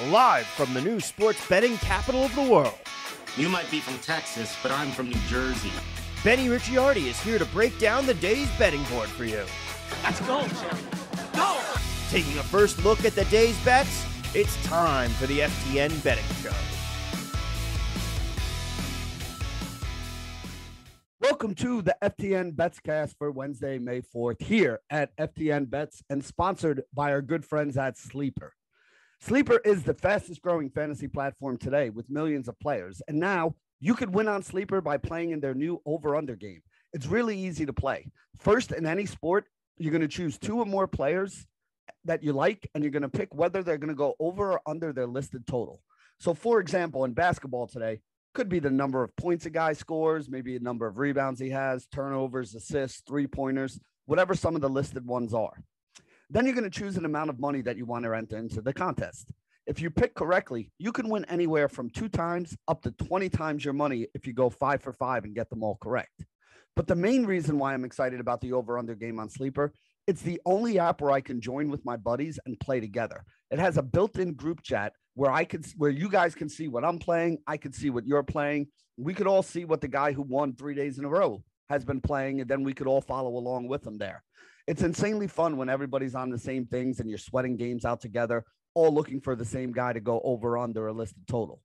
live from the new sports betting capital of the world. You might be from Texas, but I'm from New Jersey. Benny Ricciardi is here to break down the day's betting board for you. Let's go, Jim. Go! Taking a first look at the day's bets, it's time for the FTN Betting Show. Welcome to the FTN Betscast for Wednesday, May 4th, here at FTN Bets and sponsored by our good friends at Sleeper. Sleeper is the fastest growing fantasy platform today with millions of players. And now you could win on Sleeper by playing in their new over-under game. It's really easy to play. First, in any sport, you're going to choose two or more players that you like, and you're going to pick whether they're going to go over or under their listed total. So, for example, in basketball today, could be the number of points a guy scores, maybe a number of rebounds he has, turnovers, assists, three-pointers, whatever some of the listed ones are. Then you're going to choose an amount of money that you want to enter into the contest. If you pick correctly, you can win anywhere from 2 times up to 20 times your money if you go 5 for 5 and get them all correct. But the main reason why I'm excited about the over-under game on Sleeper, it's the only app where I can join with my buddies and play together. It has a built-in group chat where you guys can see what I'm playing. I can see what you're playing. We could all see what the guy who won 3 days in a row has been playing, and then we could all follow along with him there. It's insanely fun when everybody's on the same things and you're sweating games out together, all looking for the same guy to go over under a listed total.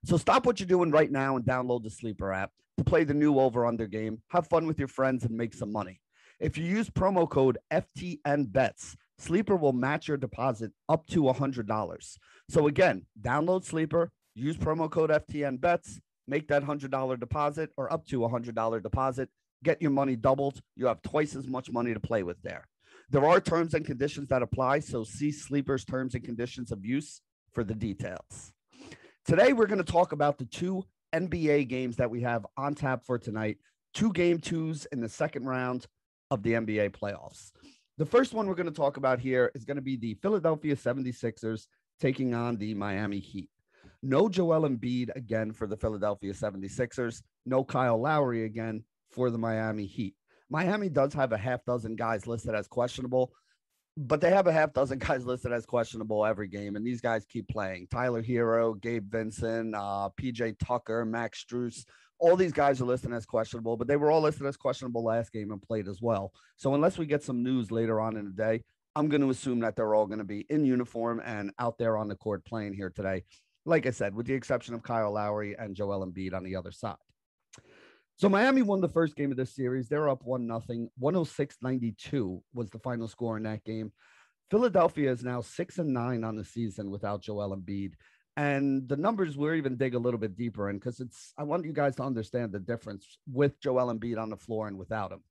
So stop what you're doing right now and download the Sleeper app to play the new over-under game. Have fun with your friends and make some money. If you use promo code FTNBETS, Sleeper will match your deposit up to $100. So again, download Sleeper, use promo code FTNBETS, make that $100 deposit or up to $100 deposit, get your money doubled. You have twice as much money to play with there. There are terms and conditions that apply, so see Sleeper's terms and conditions of use for the details. Today, we're going to talk about the 2 NBA games that we have on tap for tonight, 2 game 2s in the second round of the NBA playoffs. The first one we're going to talk about here is going to be the Philadelphia 76ers taking on the Miami Heat. No Joel Embiid again for the Philadelphia 76ers. No Kyle Lowry again for the Miami Heat. Miami does have a half dozen guys listed as questionable, but they have a half dozen guys listed as questionable every game, and these guys keep playing. Tyler Hero, Gabe Vincent, PJ Tucker, Max Strus. All these guys are listed as questionable, but they were all listed as questionable last game and played as well. So unless we get some news later on in the day, I'm going to assume that they're all going to be in uniform and out there on the court playing here today. Like I said, with the exception of Kyle Lowry and Joel Embiid on the other side. So Miami won the first game of this series. They're up 1-0. 106-92 was the final score in that game. Philadelphia is now 6-9 on the season without Joel Embiid. And the numbers we'll even dig a little bit deeper in because I want you guys to understand the difference with Joel Embiid on the floor and without him.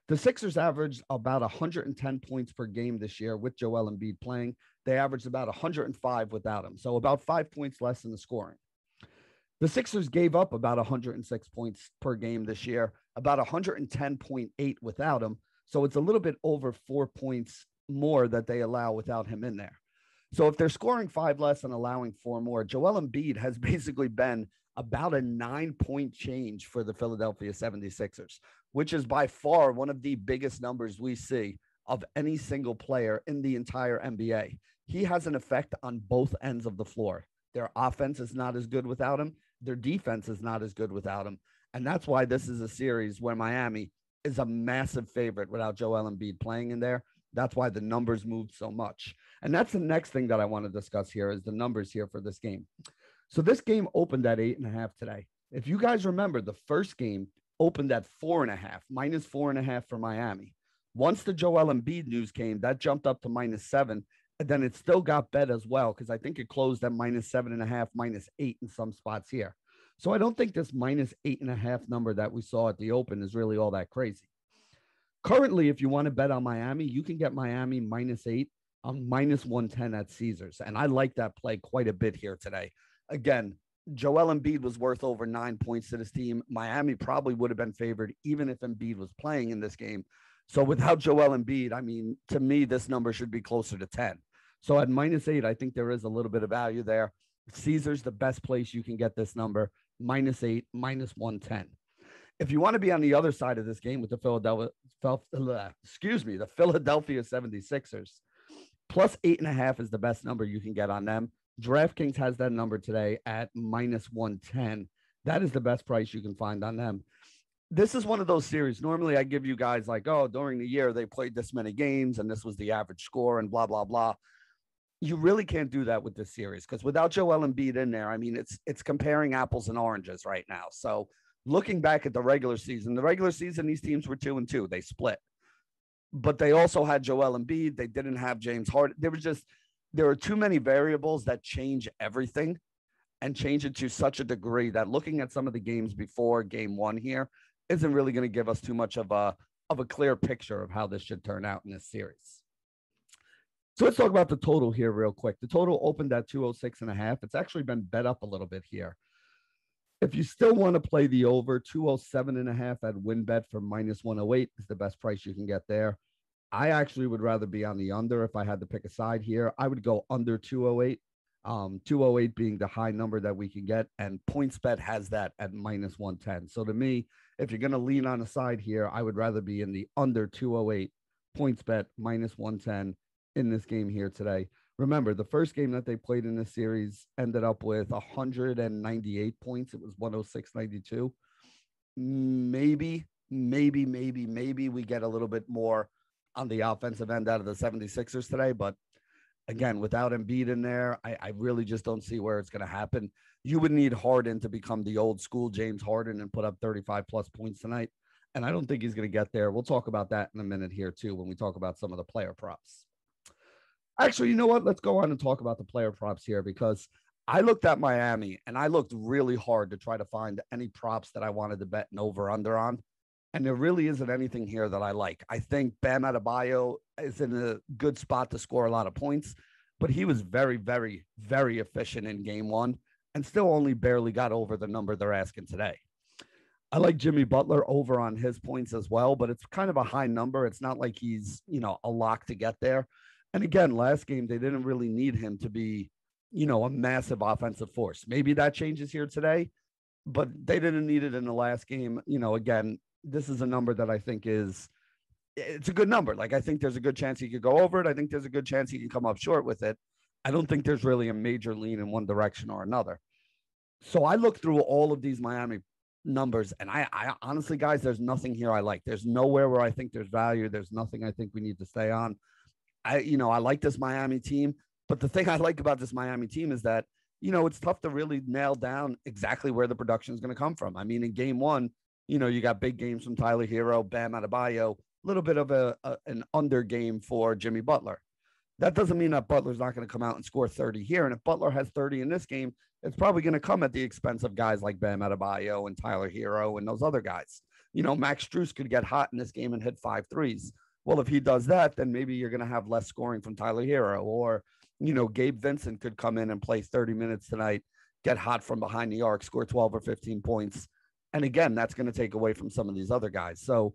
The Sixers averaged about 110 points per game this year with Joel Embiid playing. They averaged about 105 without him. So about 5 points less in the scoring. The Sixers gave up about 106 points per game this year, about 110.8 without him. So it's a little bit over 4 points more that they allow without him in there. So if they're scoring 5 less and allowing 4 more, Joel Embiid has basically been about a 9-point change for the Philadelphia 76ers, which is by far one of the biggest numbers we see of any single player in the entire NBA. He has an effect on both ends of the floor. Their offense is not as good without him. Their defense is not as good without him. And that's why this is a series where Miami is a massive favorite without Joel Embiid playing in there. That's why the numbers moved so much. And that's the next thing that I want to discuss here is the numbers here for this game. So this game opened at 8.5 today. If you guys remember, the first game opened at 4.5, minus 4.5 for Miami. Once the Joel Embiid news came, that jumped up to -7. And then it still got bet as well because I think it closed at -7.5, -8 in some spots here. So I don't think this -8.5 number that we saw at the open is really all that crazy. Currently, if you want to bet on Miami, you can get Miami -8 on -110 at Caesars. And I like that play quite a bit here today. Again, Joel Embiid was worth over 9 points to this team. Miami probably would have been favored even if Embiid was playing in this game. So without Joel Embiid, I mean, to me, this number should be closer to 10. So at -8, I think there is a little bit of value there. Caesar's the best place you can get this number, -8, -110. If you want to be on the other side of this game with the Philadelphia 76ers, Plus 8.5 is the best number you can get on them. DraftKings has that number today at minus 110. That is the best price you can find on them. This is one of those series. Normally, I give you guys like, oh, during the year, they played this many games and this was the average score and blah, blah, blah. You really can't do that with this series because without Joel Embiid in there, I mean, it's comparing apples and oranges right now. So looking back at the regular season, these teams were 2-2. They split. But they also had Joel Embiid. They didn't have James Harden. There were too many variables that change everything and change it to such a degree that looking at some of the games before game one here isn't really going to give us too much of a clear picture of how this should turn out in this series. So let's talk about the total here real quick. The total opened at 206.5. It's actually been bet up a little bit here. If you still want to play the over, 207.5 at WinBet for minus 108 is the best price you can get there. I actually would rather be on the under if I had to pick a side here. I would go under 208, 208 being the high number that we can get, and PointsBet has that at minus 110. So to me, if you're going to lean on a side here, I would rather be in the under 208, PointsBet minus 110 in this game here today. Remember, the first game that they played in this series ended up with 198 points. It was 106.92. Maybe we get a little bit more on the offensive end out of the 76ers today. But again, without Embiid in there, I really just don't see where it's going to happen. You would need Harden to become the old school James Harden and put up 35-plus points tonight. And I don't think he's going to get there. We'll talk about that in a minute here, too, when we talk about some of the player props. Actually, you know what? Let's go on and talk about the player props here because I looked at Miami and I looked really hard to try to find any props that I wanted to bet an over-under on. And there really isn't anything here that I like. I think Bam Adebayo is in a good spot to score a lot of points, but he was very, very, very efficient in game one and still only barely got over the number they're asking today. I like Jimmy Butler over on his points as well, but it's kind of a high number. It's not like he's, a lock to get there. And again, last game, they didn't really need him to be, a massive offensive force. Maybe that changes here today, but they didn't need it in the last game. Again, this is a number that I think it's a good number. Like, I think there's a good chance he could go over it. I think there's a good chance he can come up short with it. I don't think there's really a major lean in one direction or another. So I looked through all of these Miami numbers, and I honestly, guys, there's nothing here I like. There's nowhere where I think there's value. There's nothing I think we need to stay on. I like this Miami team, but the thing I like about this Miami team is that, it's tough to really nail down exactly where the production is going to come from. I mean, in game one, you got big games from Tyler Hero, Bam Adebayo, a little bit of an under game for Jimmy Butler. That doesn't mean that Butler's not going to come out and score 30 here. And if Butler has 30 in this game, it's probably going to come at the expense of guys like Bam Adebayo and Tyler Hero and those other guys. Max Strus could get hot in this game and hit 5 threes. Well, if he does that, then maybe you're going to have less scoring from Tyler Hero, or, Gabe Vincent could come in and play 30 minutes tonight, get hot from behind the arc, score 12 or 15 points. And again, that's going to take away from some of these other guys. So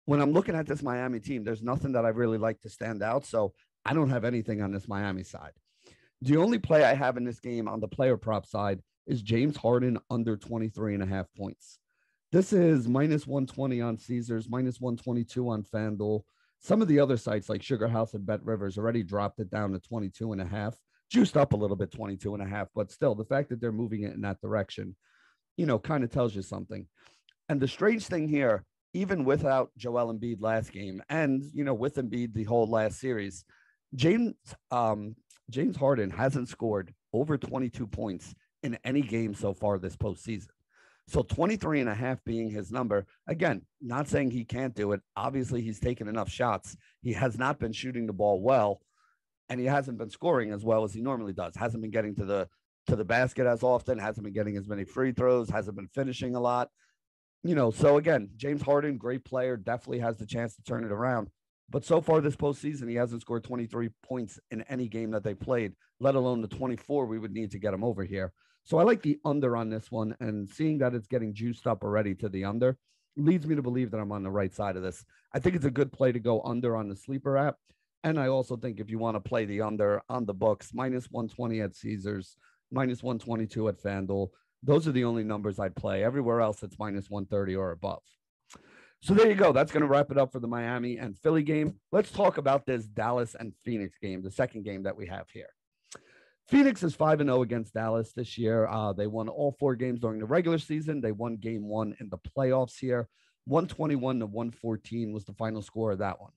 when I'm looking at this Miami team, there's nothing that I really like to stand out. So I don't have anything on this Miami side. The only play I have in this game on the player prop side is James Harden under 23.5 points. This is minus 120 on Caesars, minus 122 on FanDuel. Some of the other sites like Sugar House and Bet Rivers already dropped it down to 22.5, juiced up a little bit, 22.5, but still the fact that they're moving it in that direction, kind of tells you something. And the strange thing here, even without Joel Embiid last game and, with Embiid the whole last series, James Harden hasn't scored over 22 points in any game so far this postseason. So 23.5 being his number, again, not saying he can't do it. Obviously, he's taken enough shots. He has not been shooting the ball well, and he hasn't been scoring as well as he normally does. Hasn't been getting to the basket as often, hasn't been getting as many free throws, hasn't been finishing a lot. So again, James Harden, great player, definitely has the chance to turn it around. But so far this postseason, he hasn't scored 23 points in any game that they played, let alone the 24 we would need to get him over here. So I like the under on this one, and seeing that it's getting juiced up already to the under leads me to believe that I'm on the right side of this. I think it's a good play to go under on the sleeper app. And I also think if you want to play the under on the books, minus 120 at Caesars, minus 122 at FanDuel, those are the only numbers I'd play. Everywhere else, it's minus 130 or above. So there you go. That's going to wrap it up for the Miami and Philly game. Let's talk about this Dallas and Phoenix game, the second game that we have here. Phoenix is 5-0 against Dallas this year. They won all 4 games during the regular season. They won game 1 in the playoffs here. 121-114 was the final score of that one.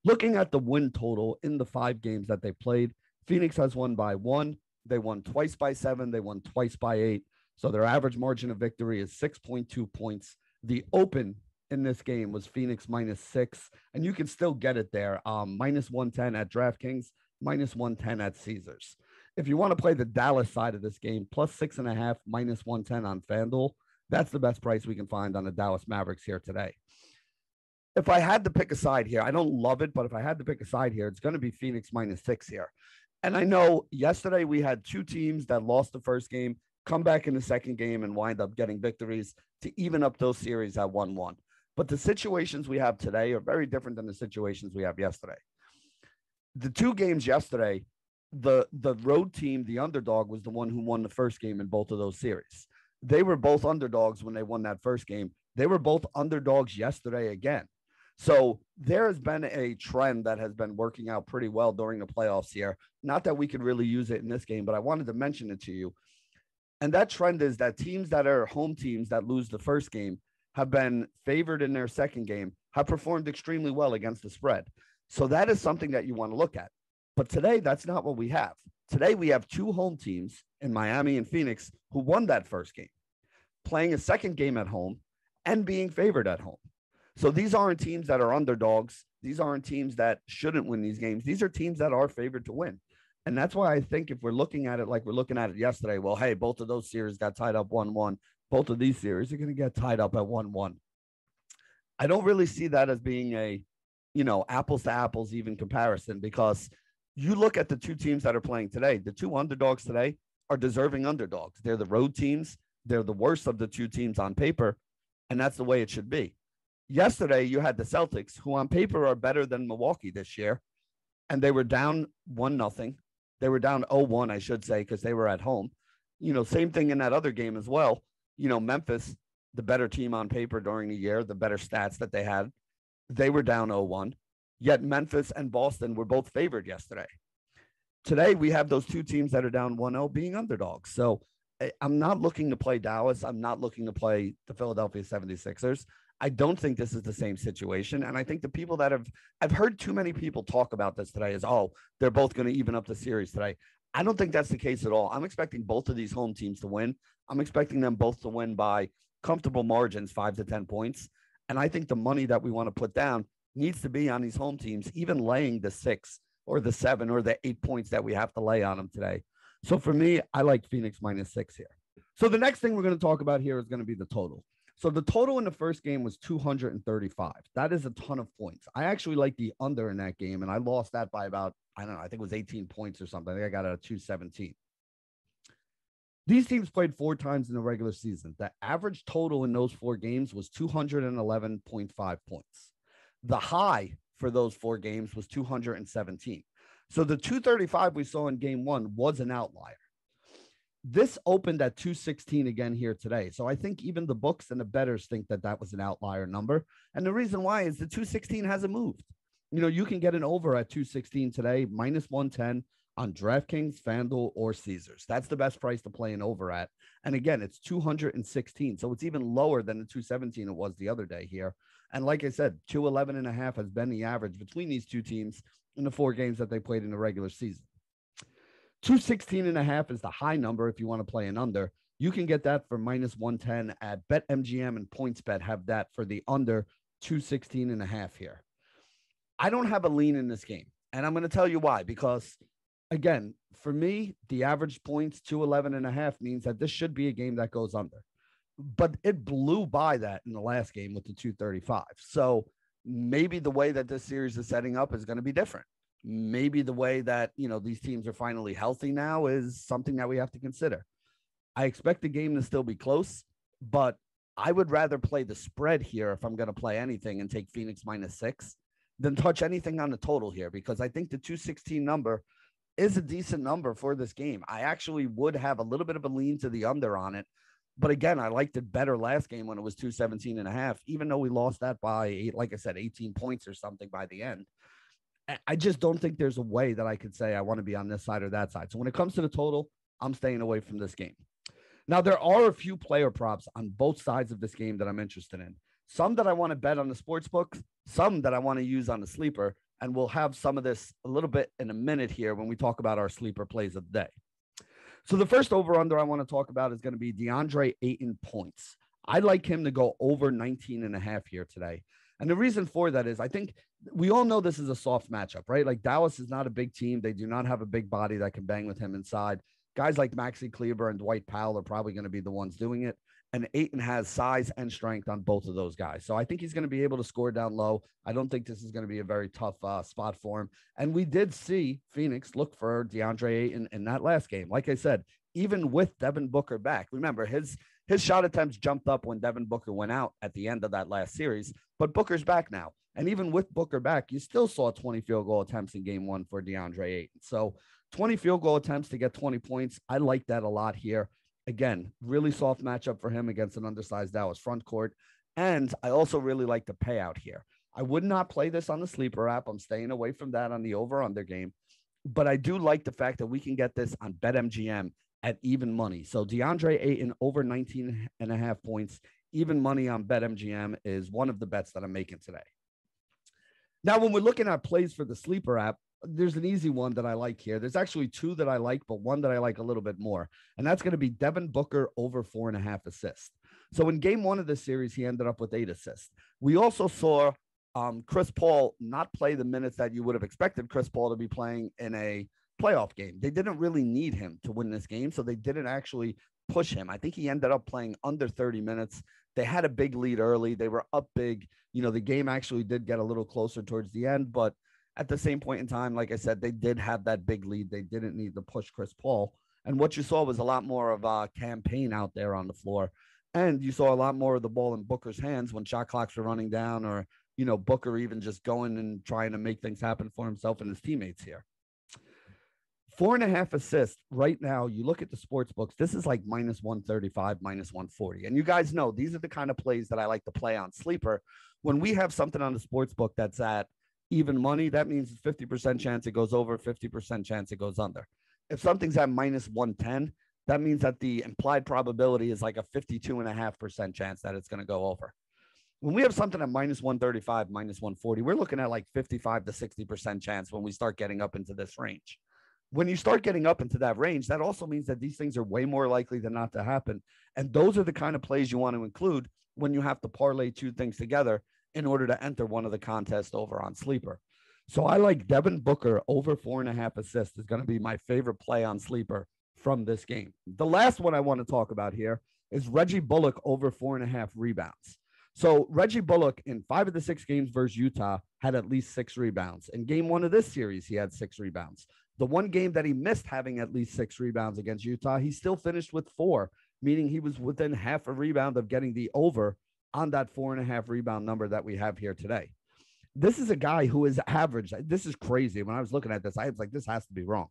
Looking at the win total in the 5 games that they played, Phoenix has won by 1. They won twice by 7. They won twice by 8. So their average margin of victory is 6.2 points. The open in this game was Phoenix -6, and you can still get it there. -110 at DraftKings, -110 at Caesars. If you want to play the Dallas side of this game, +6.5, -110 on FanDuel, that's the best price we can find on the Dallas Mavericks here today. If I had to pick a side here, I don't love it, but if I had to pick a side here, it's going to be Phoenix -6 here. And I know yesterday we had 2 teams that lost the first game, come back in the second game and wind up getting victories to even up those series at 1-1. But the situations we have today are very different than the situations we have yesterday. The 2 games yesterday, the road team, the underdog, was the one who won the first game in both of those series. They were both underdogs when they won that first game. They were both underdogs yesterday again. So there has been a trend that has been working out pretty well during the playoffs here. Not that we could really use it in this game, but I wanted to mention it to you. And that trend is that teams that are home teams that lose the first game have been favored in their second game, have performed extremely well against the spread. So that is something that you want to look at. But today, that's not what we have. Today, we have 2 home teams in Miami and Phoenix who won that first game, playing a second game at home and being favored at home. So these aren't teams that are underdogs. These aren't teams that shouldn't win these games. These are teams that are favored to win. And that's why I think if we're looking at it like we're looking at it yesterday, well, hey, both of those series got tied up 1-1. Both of these series are going to get tied up at 1-1. I don't really see that as being a, apples to apples even comparison, because you look at the 2 teams that are playing today. The 2 underdogs today are deserving underdogs. They're the road teams. They're the worst of the 2 teams on paper, and that's the way it should be. Yesterday, you had the Celtics, who on paper are better than Milwaukee this year, and they were down 1-0. They were down 0-1, I should say, because they were at home. Same thing in that other game as well. Memphis, the better team on paper during the year, the better stats that they had, they were down 0-1. Yet Memphis and Boston were both favored yesterday. Today, we have those 2 teams that are down 1-0 being underdogs. So I'm not looking to play Dallas. I'm not looking to play the Philadelphia 76ers. I don't think this is the same situation. And I think the people that I've heard too many people talk about this today is, they're both going to even up the series today. I don't think that's the case at all. I'm expecting both of these home teams to win. I'm expecting them both to win by comfortable margins, 5 to 10 points. And I think the money that we want to put down needs to be on these home teams, even laying the 6 or the 7 or the 8 points that we have to lay on them today. So for me, I like Phoenix -6 here. So the next thing we're going to talk about here is going to be the total. So the total in the first game was 235. That is a ton of points. I actually like the under in that game, and I lost that by about, I don't know, I think it was 18 points or something. I think I got it at 217. These teams played 4 times in the regular season. The average total in those 4 games was 211.5 points. The high for those 4 games was 217. So the 235 we saw in game 1 was an outlier. This opened at 216 again here today. So I think even the books and the bettors think that that was an outlier number. And the reason why is the 216 hasn't moved. You can get an over at 216 today, -110 on DraftKings, FanDuel, or Caesars. That's the best price to play an over at. And again, it's 216. So it's even lower than the 217 it was the other day here. And like I said, 211.5 has been the average between these 2 teams in the 4 games that they played in the regular season. 216.5 is the high number if you want to play an under. You can get that for -110 at BetMGM, and PointsBet have that for the under 216.5 here. I don't have a lean in this game, and I'm going to tell you why. Because, again, for me, the average points, 211.5, means that this should be a game that goes under. But it blew by that in the last game with the 235. So maybe the way that this series is setting up is going to be different. Maybe the way that, these teams are finally healthy now is something that we have to consider. I expect the game to still be close, but I would rather play the spread here if I'm going to play anything and take Phoenix -6 than touch anything on the total here, because I think the 216 number is a decent number for this game. I actually would have a little bit of a lean to the under on it. But again, I liked it better last game when it was 217.5, even though we lost that by, like I said, 18 points or something by the end. I just don't think there's a way that I could say I want to be on this side or that side. So when it comes to the total, I'm staying away from this game. Now, there are a few player props on both sides of this game that I'm interested in. Some that I want to bet on the sports books, some that I want to use on the sleeper, and we'll have some of this a little bit in a minute here when we talk about our sleeper plays of the day. So the first over-under I want to talk about is going to be Deandre Ayton points. I'd like him to go over 19.5 here today. And the reason for that is I think we all know this is a soft matchup, right? Like Dallas is not a big team. They do not have a big body that can bang with him inside. Guys like Maxi Kleber and Dwight Powell are probably going to be the ones doing it. And Ayton has size and strength on both of those guys. So I think he's going to be able to score down low. I don't think this is going to be a very tough spot for him. And we did see Phoenix look for Deandre Ayton in that last game. Like I said, even with Devin Booker back, remember his shot attempts jumped up when Devin Booker went out at the end of that last series, but Booker's back now. And even with Booker back, you still saw 20 field goal attempts in game one for Deandre Ayton. So 20 field goal attempts to get 20 points. I like that a lot here. Again, really soft matchup for him against an undersized Dallas front court. And I also really like the payout here. I would not play this on the sleeper app. I'm staying away from that on the over-under game. But I do like the fact that we can get this on BetMGM at even money. So Deandre Ayton over 19.5 points, even money on BetMGM is one of the bets that I'm making today. Now, when we're looking at plays for the sleeper app, there's an easy one that I like here. There's actually two that I like, but one that I like a little bit more. And that's going to be Devin Booker over 4.5 assists. So in game one of this series, he ended up with 8 assists. We also saw Chris Paul not play the minutes that you would have expected Chris Paul to be playing in a playoff game. They didn't really need him to win this game, so they didn't actually push him. I think he ended up playing under 30 minutes. They had a big lead early. They were up big. You know, the game actually did get a little closer towards the end, but at the same point in time, like I said, they did have that big lead. They didn't need to push Chris Paul. And what you saw was a lot more of a campaign out there on the floor. And you saw a lot more of the ball in Booker's hands when shot clocks were running down or, you know, Booker even just going and trying to make things happen for himself and his teammates here. 4.5 assists right now. You look at the sports books, this is like minus 135, minus 140. And you guys know these are the kind of plays that I like to play on sleeper. When we have something on the sports book that's at even money, that means it's 50% chance it goes over, 50% chance it goes under. If something's at minus 110, that means that the implied probability is like a 52.5% chance that it's going to go over. When we have something at minus 135, minus 140, we're looking at like 55 to 60% chance when we start getting up into this range. When you start getting up into that range, that also means that these things are way more likely than not to happen. And those are the kind of plays you want to include when you have to parlay two things together in order to enter one of the contests over on Sleeper. So I like Devin Booker over 4.5 assists is going to be my favorite play on Sleeper from this game. The last one I want to talk about here is Reggie Bullock over 4.5 rebounds. So Reggie Bullock in 5 of the 6 games versus Utah had at least 6 rebounds. In game 1 of this series, he had 6 rebounds. The one game that he missed having at least 6 rebounds against Utah, he still finished with 4, meaning he was within half a rebound of getting the over on that 4.5 rebound number that we have here today. This is a guy who is average. This is crazy. When I was looking at this, I was like, this has to be wrong.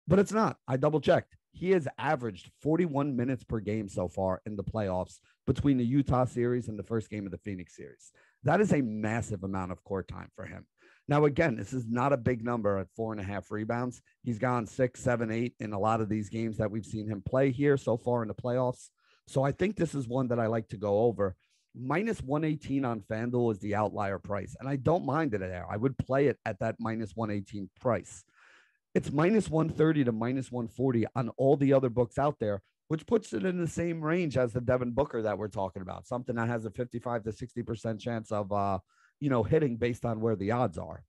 But it's not. I double checked. He has averaged 41 minutes per game so far in the playoffs between the Utah series and the first game of the Phoenix series. That is a massive amount of court time for him. Now, again, this is not a big number at 4.5 rebounds. He's gone 6, 7, 8 in a lot of these games that we've seen him play here so far in the playoffs. So I think this is one that I like to go over. Minus 118 on FanDuel is the outlier price, and I don't mind it there. I would play it at that minus 118 price. It's minus 130 to minus 140 on all the other books out there, which puts it in the same range as the Devin Booker that we're talking about, something that has a 55 to 60% chance of, hitting based on where the odds are.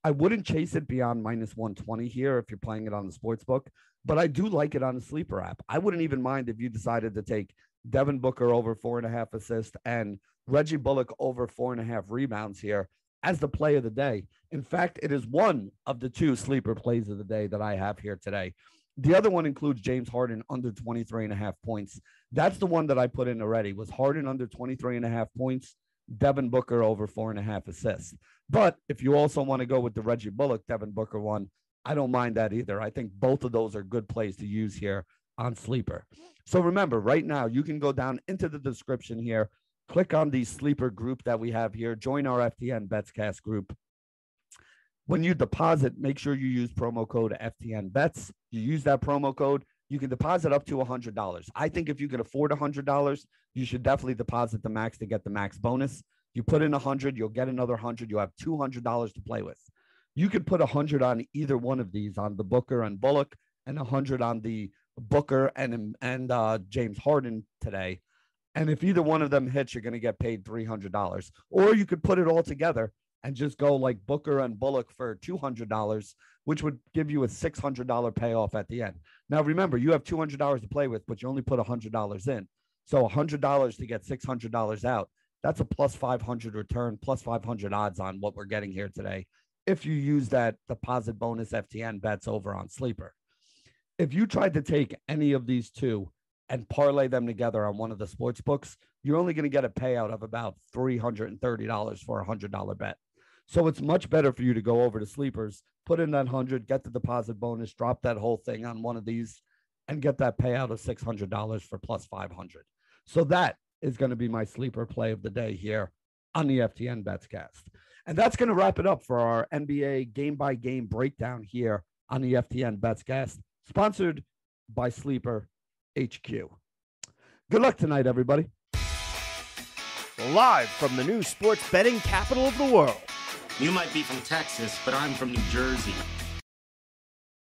I wouldn't chase it beyond minus 120 here if you're playing it on the sports book, but I do like it on the sleeper app. I wouldn't even mind if you decided to take Devin Booker over 4.5 assists and Reggie Bullock over 4.5 rebounds here as the play of the day. In fact, it is one of the 2 sleeper plays of the day that I have here today. The other one includes James Harden under 23.5 points. That's the one that I put in already, was Harden under 23.5 points, Devin Booker over 4.5 assists. But if you also want to go with the Reggie Bullock, Devin Booker one, I don't mind that either. I think both of those are good plays to use here on Sleeper. So remember, right now, you can go down into the description here, click on the Sleeper group that we have here, join our FTN Betscast group. When you deposit, make sure you use promo code FTN Bets. You use that promo code, you can deposit up to $100. I think if you can afford $100, you should definitely deposit the max to get the max bonus. You put in 100, you'll get another 100. You'll have $200 to play with. You could put 100 on either one of these, on the Booker and Bullock, and 100 on the Booker and James Harden today. And if either one of them hits, you're going to get paid $300. Or you could put it all together and just go like Booker and Bullock for $200, which would give you a $600 payoff at the end. Now, remember, you have $200 to play with, but you only put $100 in. So $100 to get $600 out. That's a plus 500 return, plus 500 odds on what we're getting here today if you use that deposit bonus FTN Bets over on Sleeper. If you tried to take any of these two and parlay them together on one of the sports books, you're only going to get a payout of about $330 for a $100 bet. So it's much better for you to go over to Sleepers, put in that 100, get the deposit bonus, drop that whole thing on one of these, and get that payout of $600 for plus 500. So that is going to be my sleeper play of the day here on the FTN Betscast. And that's going to wrap it up for our NBA game-by-game breakdown here on the FTN Betscast, sponsored by Sleeper HQ. Good luck tonight, everybody. Live from the new sports betting capital of the world. You might be from Texas, but I'm from New Jersey.